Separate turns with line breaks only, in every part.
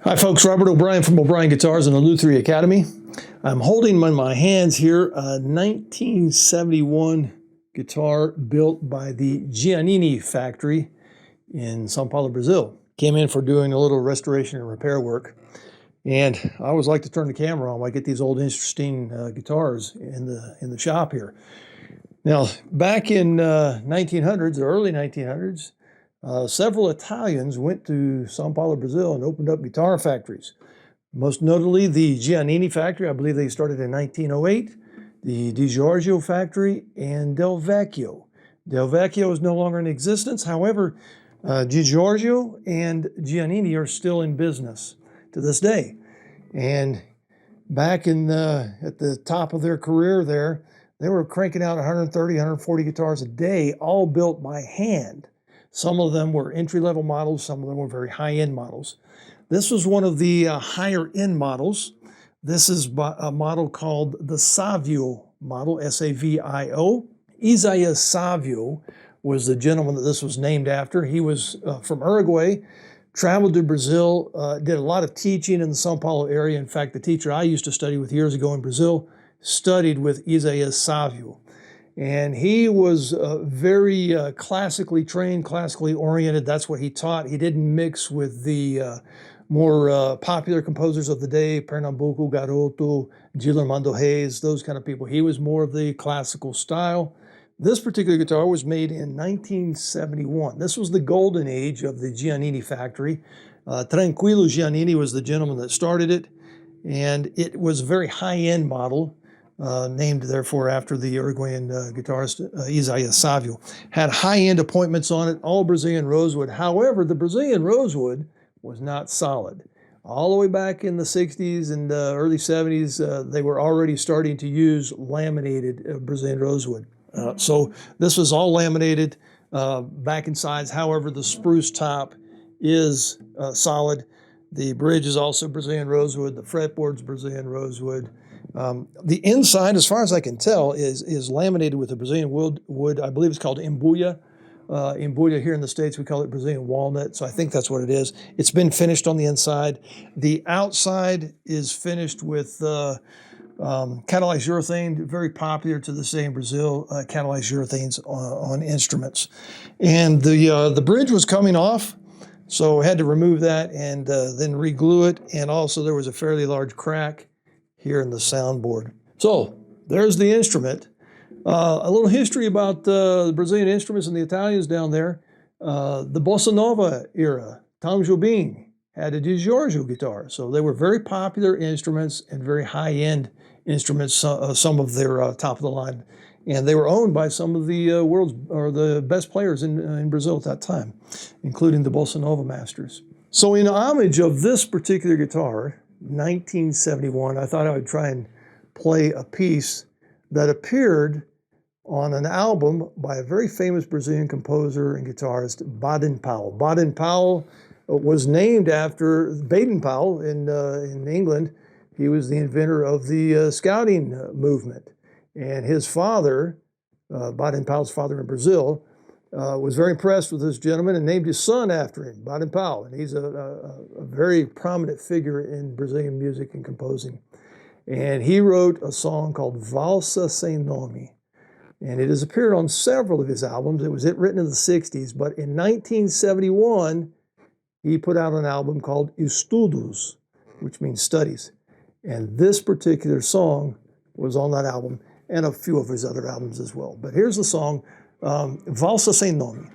Hi folks, Robert O'Brien from O'Brien Guitars and the Lutherie Academy. I'm holding in my hands here a 1971 guitar built by the Giannini factory in Sao Paulo, Brazil. Came in for doing a little restoration and repair work. And I always like to turn the camera on when I get these old interesting guitars in the shop here. Now, back in 1900s, the early 1900s, several Italians went to Sao Paulo, Brazil and opened up guitar factories. Most notably the Giannini factory, I believe they started in 1908, the Di Giorgio factory, and Del Vecchio. Del Vecchio is no longer in existence. However, Di Giorgio and Giannini are still in business to this day. And back at the top of their career there, they were cranking out 130, 140 guitars a day, all built by hand. Some of them were entry-level models, some of them were very high-end models. This was one of the higher-end models. This is a model called the Savio model, S-A-V-I-O. Isaiah Savio was the gentleman that this was named after. He was from Uruguay, traveled to Brazil, did a lot of teaching in the Sao Paulo area. In fact, the teacher I used to study with years ago in Brazil studied with Isaiah Savio. And he was very classically trained, classically oriented. That's what he taught. He didn't mix with the more popular composers of the day, Pernambuco, Garoto, Guilherme Reis, those kind of people. He was more of the classical style. This particular guitar was made in 1971. This was the golden age of the Giannini factory. Tranquillo Giannini was the gentleman that started it, and it was a very high-end model. Named therefore after the Uruguayan guitarist Isaiah Savio. Had high-end appointments on it, all Brazilian rosewood. However, the Brazilian rosewood was not solid. All the way back in the 60s and early 70s, they were already starting to use laminated Brazilian rosewood. So this was all laminated back in sides. However, the spruce top is solid. The bridge is also Brazilian rosewood. The fretboard's Brazilian rosewood. The inside, as far as I can tell, is laminated with a Brazilian wood. I believe it's called embuia. Embuia here in the States, we call it Brazilian walnut, so I think that's what it is. It's been finished on the inside. The outside is finished with catalyzed urethane, very popular to this day in Brazil, catalyzed urethanes on instruments. And the bridge was coming off, so I had to remove that and then re-glue it, and also there was a fairly large crack here in the soundboard. So there's the instrument. A little history about the Brazilian instruments and the Italians down there. The Bossa Nova era, Tom Jobim had a Di Giorgio guitar. So they were very popular instruments and very high-end instruments, some of their top of the line. And they were owned by some of the world's or the best players in Brazil at that time, including the Bossa Nova masters. So in homage of this particular guitar, 1971, I thought I would try and play a piece that appeared on an album by a very famous Brazilian composer and guitarist, Baden Powell. Baden Powell was named after Baden Powell in England. He was the inventor of the scouting movement. And his father, Baden Powell's father in Brazil, was very impressed with this gentleman and named his son after him, Baden Powell. And he's a very prominent figure in Brazilian music and composing. And he wrote a song called Valsa Sem Nome. And it has appeared on several of his albums. It was written in the 60s, but in 1971, he put out an album called Estudos, which means studies. And this particular song was on that album and a few of his other albums as well. But here's the song, Valsa Sem Nome.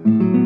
you.